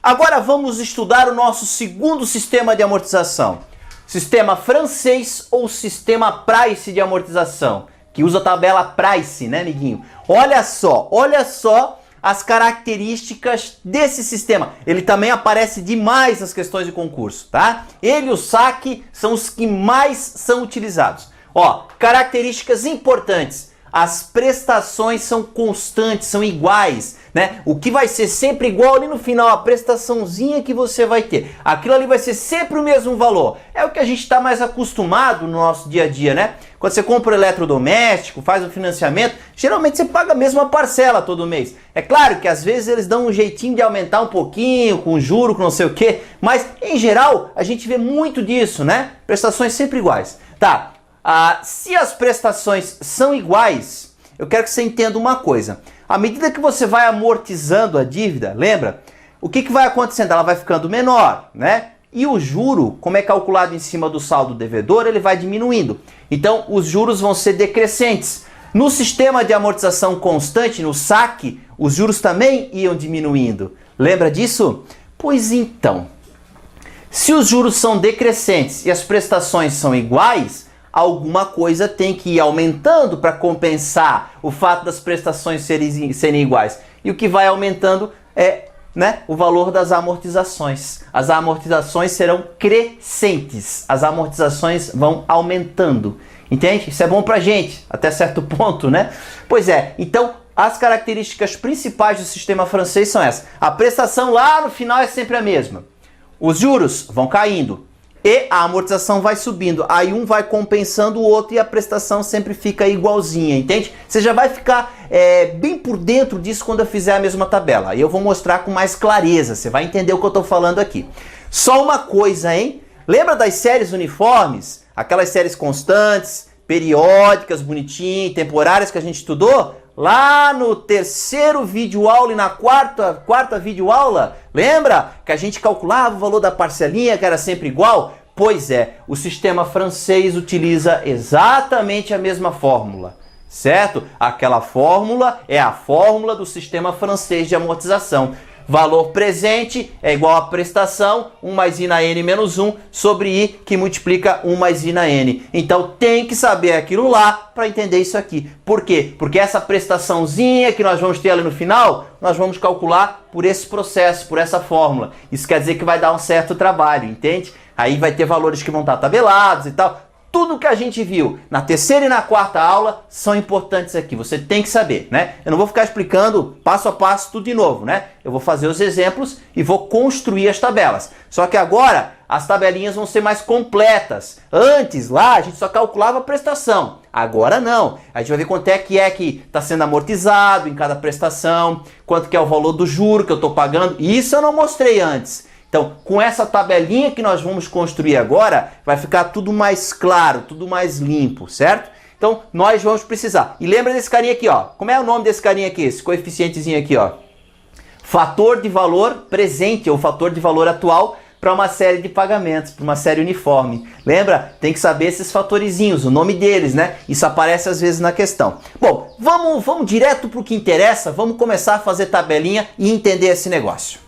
Agora vamos estudar o nosso segundo sistema de amortização. Sistema francês ou sistema Price de amortização, que usa a tabela Price, né, amiguinho? Olha só as características desse sistema. Ele também aparece demais nas questões de concurso, tá? Ele e o saque são os que mais são utilizados. Ó, características importantes. As prestações são constantes, são iguais, né? O que vai ser sempre igual ali no final, a prestaçãozinha que você vai ter. Aquilo ali vai ser sempre o mesmo valor. É o que a gente está mais acostumado no nosso dia a dia, né? Quando você compra um eletrodoméstico, faz um financiamento, geralmente você paga a mesma parcela todo mês. É claro que às vezes eles dão um jeitinho de aumentar um pouquinho, com juro, com não sei o quê, mas em geral a gente vê muito disso, né? Prestações sempre iguais. Tá. Se as prestações são iguais, eu quero que você entenda uma coisa. À medida que você vai amortizando a dívida, lembra? O que vai acontecendo? Ela vai ficando menor, né? E o juro, como é calculado em cima do saldo devedor, ele vai diminuindo. Então, os juros vão ser decrescentes. No sistema de amortização constante, no saque, os juros também iam diminuindo. Lembra disso? Pois então, se os juros são decrescentes e as prestações são iguais, alguma coisa tem que ir aumentando para compensar o fato das prestações serem iguais. E o que vai aumentando é, né, o valor das amortizações. As amortizações serão crescentes. As amortizações vão aumentando. Entende? Isso é bom pra gente, até certo ponto, né? Pois é, então as características principais do sistema francês são essas. A prestação lá no final é sempre a mesma. Os juros vão caindo. E a amortização vai subindo, aí um vai compensando o outro e a prestação sempre fica igualzinha, entende? Você já vai ficar bem por dentro disso quando eu fizer a mesma tabela. Aí eu vou mostrar com mais clareza, você vai entender o que eu estou falando aqui. Só uma coisa, hein? Lembra das séries uniformes? Aquelas séries constantes, periódicas, bonitinhas, temporárias que a gente estudou? Lá no terceiro vídeo aula e na quarta vídeo aula, lembra que a gente calculava o valor da parcelinha que era sempre igual? Pois é, o sistema francês utiliza exatamente a mesma fórmula, certo? Aquela fórmula é a fórmula do sistema francês de amortização. Valor presente é igual a prestação, 1 mais I na N menos 1, sobre I, que multiplica 1 mais I na N. Então tem que saber aquilo lá para entender isso aqui. Por quê? Porque essa prestaçãozinha que nós vamos ter ali no final, nós vamos calcular por esse processo, por essa fórmula. Isso quer dizer que vai dar um certo trabalho, entende? Aí vai ter valores que vão estar tabelados e tal. Tudo que a gente viu na terceira e na quarta aula são importantes aqui, você tem que saber, né? Eu não vou ficar explicando passo a passo tudo de novo, né? Eu vou fazer os exemplos e vou construir as tabelas. Só que agora as tabelinhas vão ser mais completas. Antes, lá, a gente só calculava a prestação. Agora não. A gente vai ver quanto é que está sendo amortizado em cada prestação, quanto que é o valor do juro que eu estou pagando. Isso eu não mostrei antes. Então, com essa tabelinha que nós vamos construir agora, vai ficar tudo mais claro, tudo mais limpo, certo? Então, nós vamos precisar. E lembra desse carinha aqui, ó. Como é o nome desse carinha aqui? Esse coeficientezinho aqui, ó. Fator de valor presente, ou fator de valor atual, para uma série de pagamentos, para uma série uniforme. Lembra? Tem que saber esses fatorizinhos, o nome deles, né? Isso aparece às vezes na questão. Bom, vamos direto para o que interessa. Vamos começar a fazer tabelinha e entender esse negócio.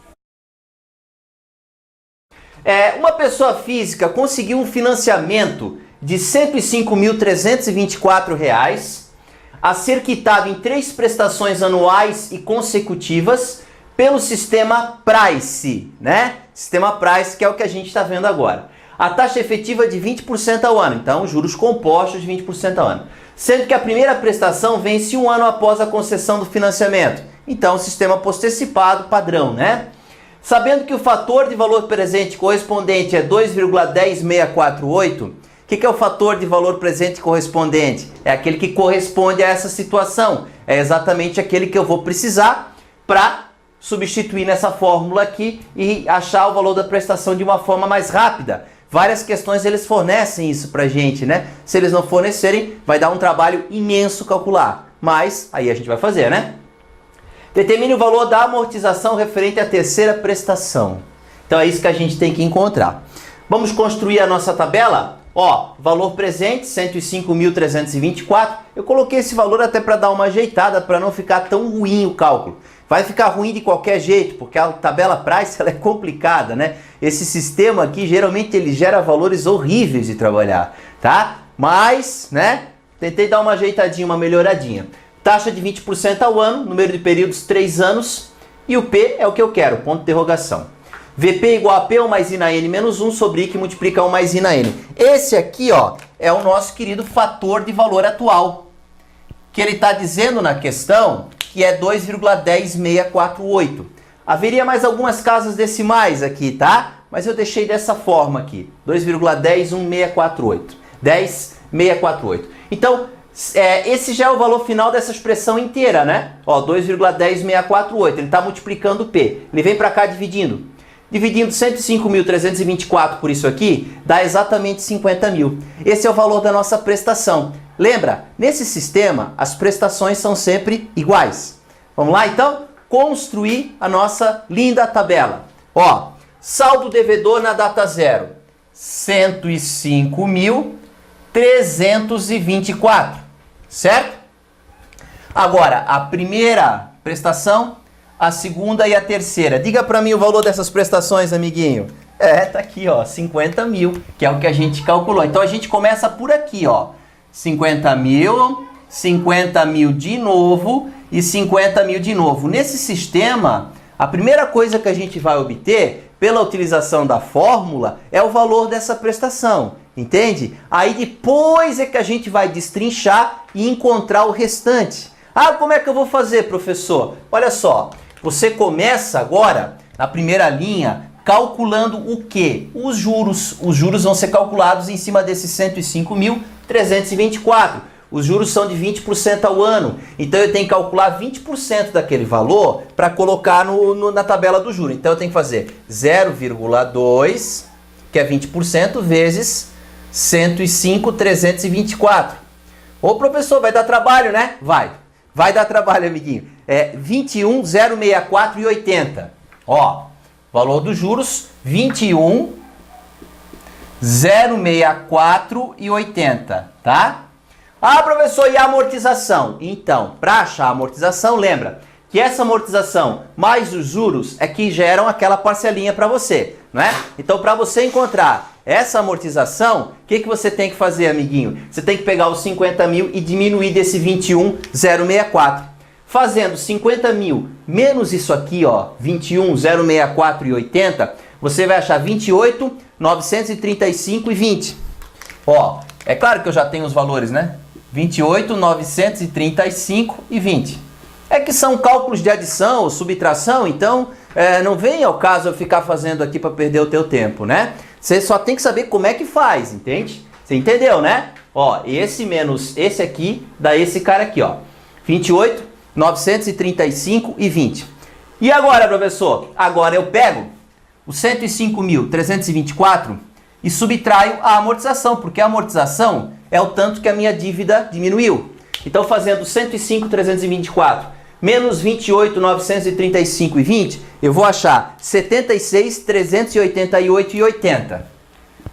Uma pessoa física conseguiu um financiamento de R$ 105.324 a ser quitado em 3 prestações anuais e consecutivas pelo sistema Price, né? Sistema Price, que é o que a gente está vendo agora. A taxa efetiva é de 20% ao ano, então juros compostos de 20% ao ano. Sendo que a primeira prestação vence 1 ano após a concessão do financiamento. Então, o sistema postecipado padrão, né? Sabendo que o fator de valor presente correspondente é 2,10648, o que é o fator de valor presente correspondente? É aquele que corresponde a essa situação. É exatamente aquele que eu vou precisar para substituir nessa fórmula aqui e achar o valor da prestação de uma forma mais rápida. Várias questões eles fornecem isso pra gente, né? Se eles não fornecerem, vai dar um trabalho imenso calcular. Mas aí a gente vai fazer, né? Determine o valor da amortização referente à terceira prestação. Então é isso que a gente tem que encontrar. Vamos construir a nossa tabela? Ó, valor presente, 105.324. Eu coloquei esse valor até para dar uma ajeitada, para não ficar tão ruim o cálculo. Vai ficar ruim de qualquer jeito, porque a tabela Price ela é complicada, né? Esse sistema aqui, geralmente, ele gera valores horríveis de trabalhar, tá? Mas, né, tentei dar uma ajeitadinha, uma melhoradinha. Taxa de 20% ao ano, número de períodos 3 anos, e o P é o que eu quero, ponto de interrogação. VP igual a P1 mais I na N menos 1 sobre I que multiplica 1 mais I na N. Esse aqui, ó, é o nosso querido fator de valor atual, que ele está dizendo na questão que é 2,10648. Haveria mais algumas casas decimais aqui, tá? Mas eu deixei dessa forma aqui, 2,11648. 10648. Então, esse já é o valor final dessa expressão inteira, né? Ó, 2,10648. Ele está multiplicando o P. Ele vem para cá dividindo. Dividindo 105.324 por isso aqui, dá exatamente 50 mil. Esse é o valor da nossa prestação. Lembra, nesse sistema, as prestações são sempre iguais. Vamos lá, então? Construir a nossa linda tabela. Ó, saldo devedor na data zero, 105.324, certo? Agora, a primeira prestação, a segunda e a terceira. Diga para mim o valor dessas prestações, amiguinho. Tá aqui, ó, 50 mil, que é o que a gente calculou. Então, a gente começa por aqui, ó. 50 mil de novo e 50 mil de novo. Nesse sistema, a primeira coisa que a gente vai obter, pela utilização da fórmula, é o valor dessa prestação, entende? Aí depois é que a gente vai destrinchar e encontrar o restante. Ah, como é que eu vou fazer, professor? Olha só, você começa agora, na primeira linha, calculando o quê? Os juros. Os juros vão ser calculados em cima desses 105.324. Os juros são de 20% ao ano. Então eu tenho que calcular 20% daquele valor para colocar na tabela do juro. Então eu tenho que fazer 0,2, que é 20%, vezes 105.324. Ô professor, vai dar trabalho, né? Vai dar trabalho, amiguinho. 21.064,80. Ó, valor dos juros, 21.064,80, tá? Ah, professor, e a amortização? Então, para achar a amortização, lembra que essa amortização mais os juros é que geram aquela parcelinha para você, né? Então, para você encontrar essa amortização, o que você tem que fazer, amiguinho? Você tem que pegar os 50 mil e diminuir desse 21.064. Fazendo 50 mil menos isso aqui, ó, 21.064,80, você vai achar 28.935,20. Ó, é claro que eu já tenho os valores, né? 28.935,20. É que são cálculos de adição ou subtração, então não vem ao caso eu ficar fazendo aqui para perder o teu tempo, né? Você só tem que saber como é que faz, entende? Você entendeu, né? Ó, esse menos esse aqui dá esse cara aqui, ó. 28.935,20. E agora, professor? Agora eu pego os 105.324 e subtraio a amortização, porque a amortização é o tanto que a minha dívida diminuiu. Então, fazendo 105.324 menos 28.935,20, eu vou achar 76.388,80.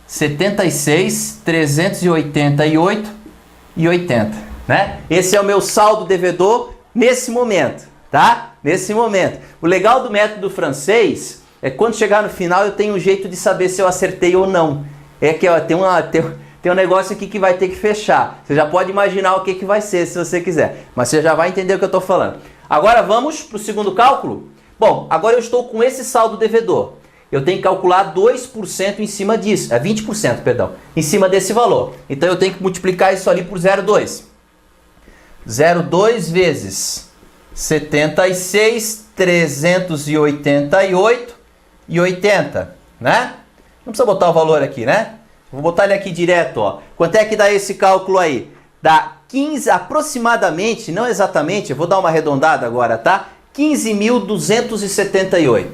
76.388,80, né? Esse é o meu saldo devedor nesse momento, tá? Nesse momento. O legal do método francês é que quando chegar no final eu tenho um jeito de saber se eu acertei ou não. É que ó, tem um negócio aqui que vai ter que fechar. Você já pode imaginar o que vai ser se você quiser. Mas você já vai entender o que eu estou falando. Agora vamos para o segundo cálculo? Bom, agora eu estou com esse saldo devedor. Eu tenho que calcular 2% em cima disso. 20%, perdão. Em cima desse valor. Então eu tenho que multiplicar isso ali por 0,2. 0,2 vezes 76.388,80, né? Não precisa botar o valor aqui, né? Vou botar ele aqui direto, ó. Quanto é que dá esse cálculo aí? Dá 15, aproximadamente, não exatamente, eu vou dar uma arredondada agora, tá? 15.278.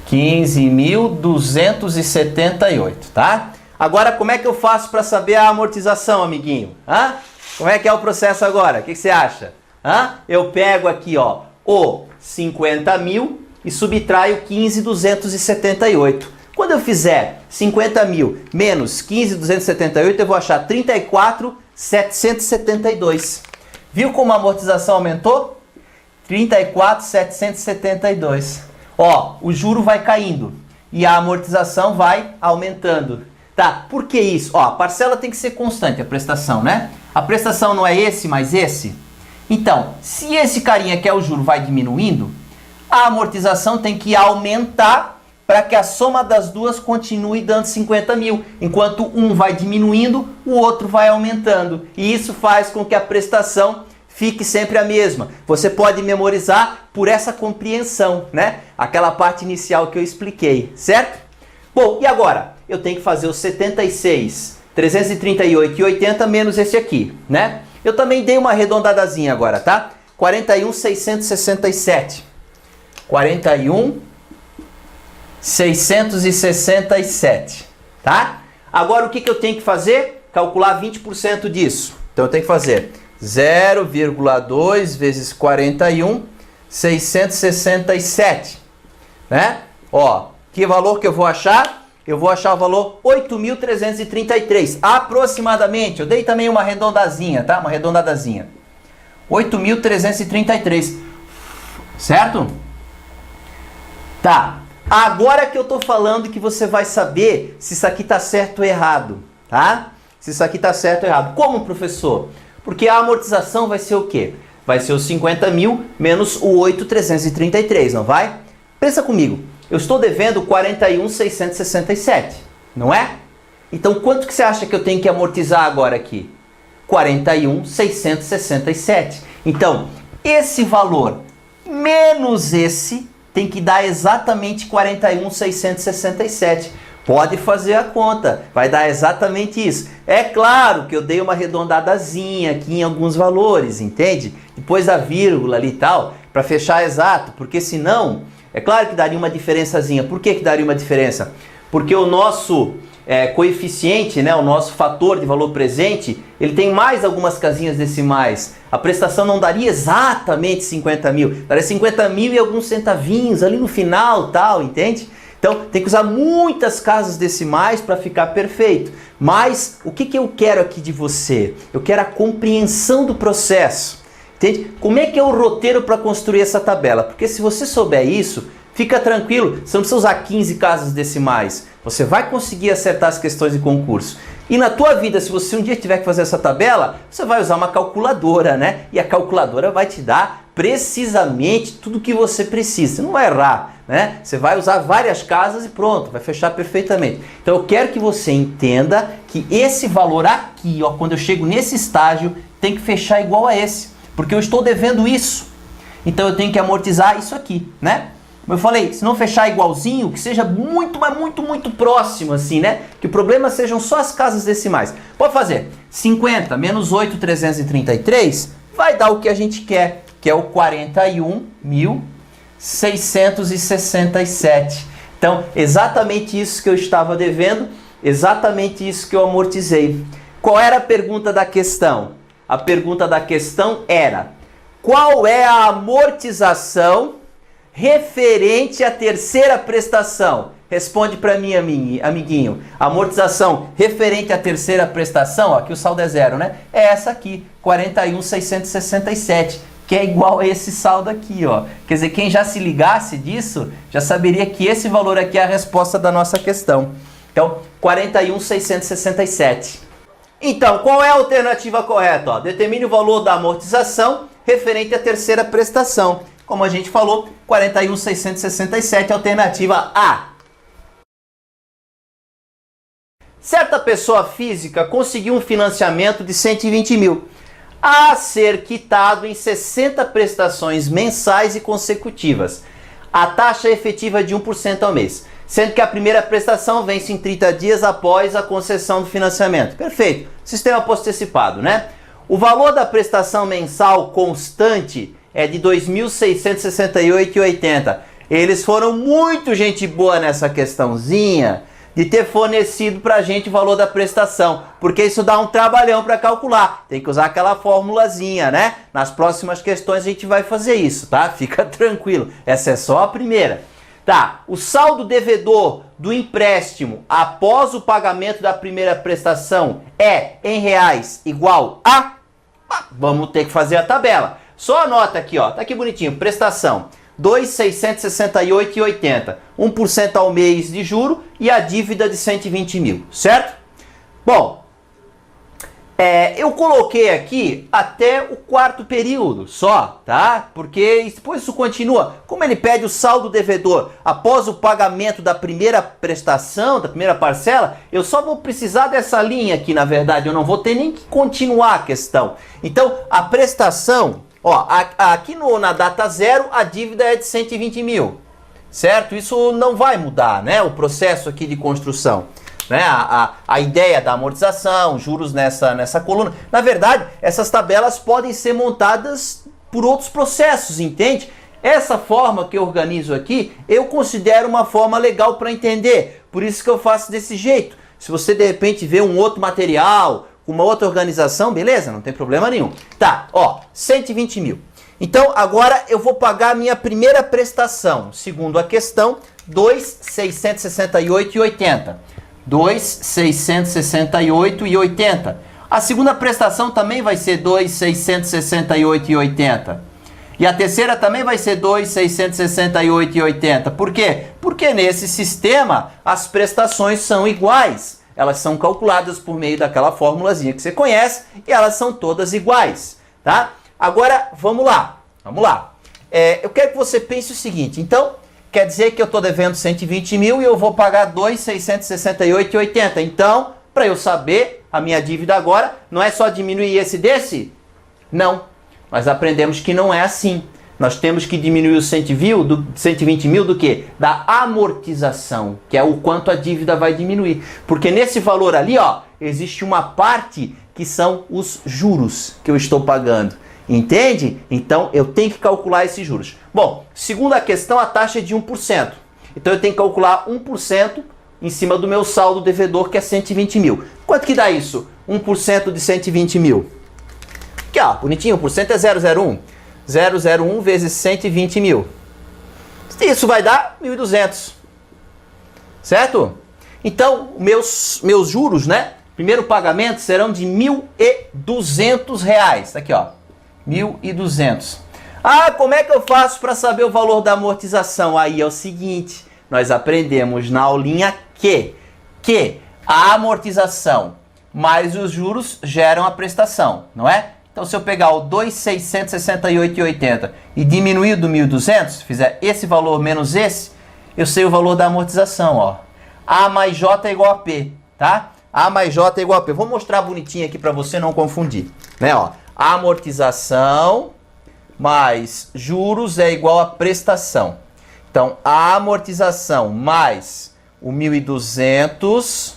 15.278, tá? Agora, como é que eu faço para saber a amortização, amiguinho? Hã? Como é que é o processo agora? O que você acha? Hã? Eu pego aqui, ó, o 50 mil e subtraio 15.278. Quando eu fizer 50 mil menos 15.278, eu vou achar 34.772. Viu como a amortização aumentou? 34.772. Ó, o juro vai caindo e a amortização vai aumentando. Tá, por que isso? Ó, a parcela tem que ser constante, a prestação, né? A prestação não é esse mais esse? Então, se esse carinha que é o juro vai diminuindo, a amortização tem que aumentar para que a soma das duas continue dando 50 mil. Enquanto um vai diminuindo, o outro vai aumentando. E isso faz com que a prestação fique sempre a mesma. Você pode memorizar por essa compreensão, né? Aquela parte inicial que eu expliquei, certo? Bom, e agora? Eu tenho que fazer os 76, 338 e 80 menos esse aqui, né? Eu também dei uma arredondadazinha agora, tá? 41.667. 41.667, tá? Agora o que eu tenho que fazer? Calcular 20% disso. Então eu tenho que fazer 0,2 vezes 41.667, né? Ó, que valor que eu vou achar? Eu vou achar o valor 8.333, aproximadamente. Eu dei também uma arredondazinha, tá? Uma arredondadazinha. 8.333, certo? Tá. Agora que eu tô falando que você vai saber se isso aqui tá certo ou errado, tá? Se isso aqui tá certo ou errado. Como, professor? Porque a amortização vai ser o quê? Vai ser os 50 mil menos o 8.333, não vai? Pensa comigo. Eu estou devendo 41.667, não é? Então, quanto que você acha que eu tenho que amortizar agora aqui? 41.667. Então, esse valor menos esse tem que dar exatamente 41.667. Pode fazer a conta, vai dar exatamente isso. É claro que eu dei uma arredondadazinha aqui em alguns valores, entende? Depois da vírgula ali e tal, para fechar exato, porque senão... É claro que daria uma diferençazinha. Por que daria uma diferença? Porque o nosso coeficiente, né, o nosso fator de valor presente, ele tem mais algumas casinhas decimais. A prestação não daria exatamente 50 mil. Daria 50 mil e alguns centavinhos ali no final, tal, entende? Então tem que usar muitas casas decimais para ficar perfeito. Mas o que eu quero aqui de você? Eu quero a compreensão do processo. Entende? Como é que é o roteiro para construir essa tabela? Porque se você souber isso, fica tranquilo, você não precisa usar 15 casas decimais. Você vai conseguir acertar as questões de concurso. E na tua vida, se você um dia tiver que fazer essa tabela, você vai usar uma calculadora, né? E a calculadora vai te dar precisamente tudo o que você precisa. Você não vai errar, né? Você vai usar várias casas e pronto, vai fechar perfeitamente. Então eu quero que você entenda que esse valor aqui, ó, quando eu chego nesse estágio, tem que fechar igual a esse. Porque eu estou devendo isso. Então eu tenho que amortizar isso aqui, né? Como eu falei, se não fechar igualzinho, que seja muito, mas muito próximo assim, né? Que o problema sejam só as casas decimais. Pode fazer 50 menos 8.333 vai dar o que a gente quer, que é o 41.667. Então, exatamente isso que eu estava devendo, exatamente isso que eu amortizei. Qual era a pergunta da questão? A pergunta da questão era: qual é a amortização referente à terceira prestação? Responde para mim, amiguinho. A amortização referente à terceira prestação, ó, aqui o saldo é zero, né? É essa aqui, 41.667, que é igual a esse saldo aqui, ó. Quer dizer, quem já se ligasse disso, já saberia que esse valor aqui é a resposta da nossa questão. Então, 41.667. Então, qual é a alternativa correta? Ó, determine o valor da amortização referente à terceira prestação. Como a gente falou, 41.667, alternativa A. Certa pessoa física conseguiu um financiamento de 120 mil a ser quitado em 60 prestações mensais e consecutivas. A taxa efetiva é de 1% ao mês, sendo que a primeira prestação vence em 30 dias após a concessão do financiamento. Perfeito. Sistema postecipado, né? O valor da prestação mensal constante é de R$ 2.668,80. Eles foram muito gente boa nessa questãozinha de ter fornecido pra gente o valor da prestação, porque isso dá um trabalhão para calcular. Tem que usar aquela formulazinha, né? Nas próximas questões a gente vai fazer isso, tá? Fica tranquilo. Essa é só a primeira. Tá, o saldo devedor do empréstimo após o pagamento da primeira prestação é, em reais, igual a... Vamos ter que fazer a tabela. Só anota aqui, ó, tá aqui bonitinho, prestação 2.668,80, 1% ao mês de juro e a dívida de 120 mil, certo? Bom, eu coloquei aqui até o quarto período só, tá? Porque depois isso continua. Como ele pede o saldo devedor após o pagamento da primeira prestação, da primeira parcela, eu só vou precisar dessa linha aqui, na verdade. Eu não vou ter nem que continuar a questão. Então, a prestação, ó, aqui na data zero, a dívida é de 120 mil, certo? Isso não vai mudar, né? O processo aqui de construção. Né? A ideia da amortização, juros nessa coluna. Na verdade, essas tabelas podem ser montadas por outros processos, entende? Essa forma que eu organizo aqui, eu considero uma forma legal para entender. Por isso que eu faço desse jeito. Se você de repente vê um outro material, uma outra organização, beleza? Não tem problema nenhum. Tá, ó, 120 mil. Então, agora eu vou pagar a minha primeira prestação. Segundo a questão, 2.668,80. 2.668,80. A segunda prestação também vai ser 2.668,80. E a terceira também vai ser 2.668,80. Por quê? Porque nesse sistema as prestações são iguais. Elas são calculadas por meio daquela formulazinha que você conhece e elas são todas iguais, tá? Agora, vamos lá. Vamos lá. Eu quero que você pense o seguinte. Então, quer dizer que eu estou devendo 120 mil e eu vou pagar 2.668,80. Então, para eu saber a minha dívida agora, não é só diminuir esse desse? Não. Nós aprendemos que não é assim. Nós temos que diminuir os 120 mil do quê? Da amortização, que é o quanto a dívida vai diminuir. Porque nesse valor ali, ó, existe uma parte que são os juros que eu estou pagando. Entende? Então, eu tenho que calcular esses juros. Bom, segundo a questão, a taxa é de 1%. Então, eu tenho que calcular 1% em cima do meu saldo devedor, que é 120 mil. Quanto que dá isso? 1% de 120 mil. Aqui, ó, bonitinho, 1% é 0,01. 0,01 vezes 120 mil. Isso vai dar 1.200. Certo? Então, meus juros, né? Primeiro pagamento serão de R$1.200. Aqui, ó. 1.200. Ah, como é que eu faço para saber o valor da amortização? Aí é o seguinte, nós aprendemos na aulinha que a amortização mais os juros geram a prestação, não é? Então, se eu pegar o 2.668,80 e diminuir do 1.200, fizer esse valor menos esse, eu sei o valor da amortização, ó. A mais J é igual a P, tá? A mais J é igual a P. Vou mostrar bonitinho aqui para você não confundir, né, ó. A amortização mais juros é igual a prestação. Então, a amortização mais o 1.200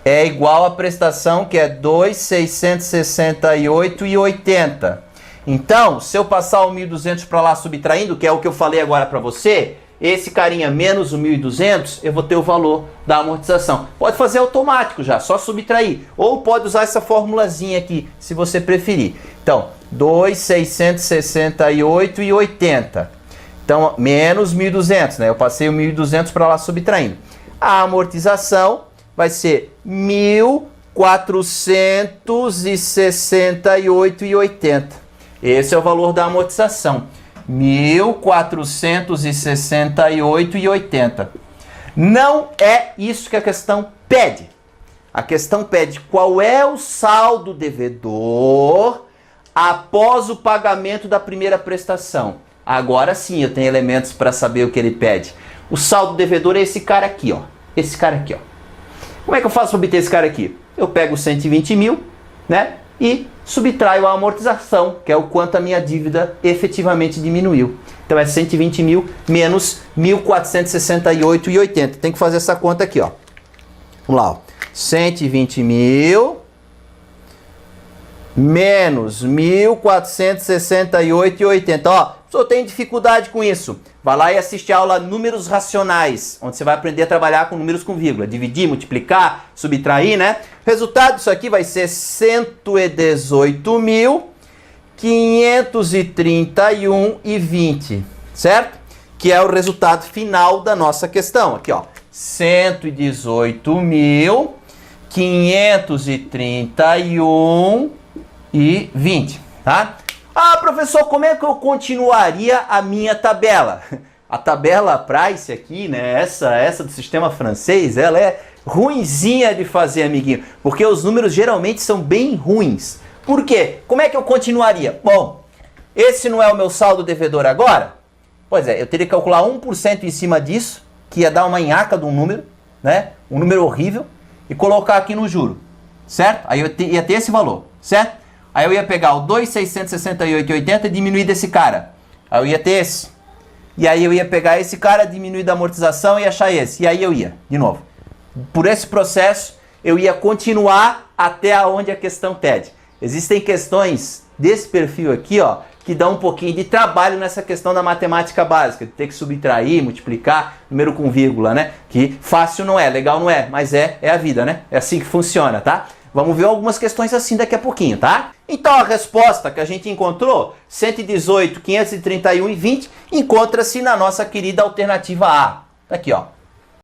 é igual a prestação, que é 2.668,80. Então, se eu passar o 1.200 para lá subtraindo, que é o que eu falei agora para você, esse carinha menos o 1.200, eu vou ter o valor da amortização. Pode fazer automático já, só subtrair. Ou pode usar essa formulazinha aqui, se você preferir. Então, 2.668,80. Então, menos 1.200, né? Eu passei o 1.200 para lá subtraindo. A amortização vai ser 1.468,80. Esse é o valor da amortização. 1.468,80. Não é isso que a questão pede. A questão pede qual é o saldo devedor após o pagamento da primeira prestação. Agora sim eu tenho elementos para saber o que ele pede. O saldo devedor é esse cara aqui, ó. Esse cara aqui, ó. Como é que eu faço para obter esse cara aqui? Eu pego os 120 mil, né? E subtraio a amortização, que é o quanto a minha dívida efetivamente diminuiu. Então é 120 mil menos 1.468,80. Tem que fazer essa conta aqui, ó. Vamos lá, ó. 120 mil menos 1.468,80. Ó, se eu tenho dificuldade com isso, vai lá e assiste a aula Números Racionais, onde você vai aprender a trabalhar com números com vírgula. Dividir, multiplicar, subtrair, né? O resultado disso aqui vai ser 118.531,20, certo? que é o resultado final da nossa questão. Aqui, ó, 118.531,20, tá? Ah, professor, como é que eu continuaria a minha tabela? A tabela Price aqui, né, essa do sistema francês, ela é ruinzinha de fazer, amiguinho, porque os números geralmente são bem ruins. Por quê? Como é que eu continuaria? Bom, esse não é o meu saldo devedor agora? Pois é, eu teria que calcular 1% em cima disso, que ia dar uma nhaca de um número, né? Um número horrível, e colocar aqui no juro, certo? Aí eu ia ter esse valor, certo? Aí eu ia pegar o 2.668,80 e diminuir desse cara. Aí eu ia ter esse. E aí eu ia pegar esse cara, diminuir da amortização e achar esse. E aí eu ia, de novo. Por esse processo, eu ia continuar até onde a questão pede. Existem questões desse perfil aqui, ó, que dão um pouquinho de trabalho nessa questão da matemática básica, de ter que subtrair, multiplicar, número com vírgula, né? Que fácil não é, legal não é, mas é a vida, né? É assim que funciona, tá? Vamos ver algumas questões assim daqui a pouquinho, tá? Então a resposta que a gente encontrou, 118.531,20, encontra-se na nossa querida alternativa A. Tá aqui, ó.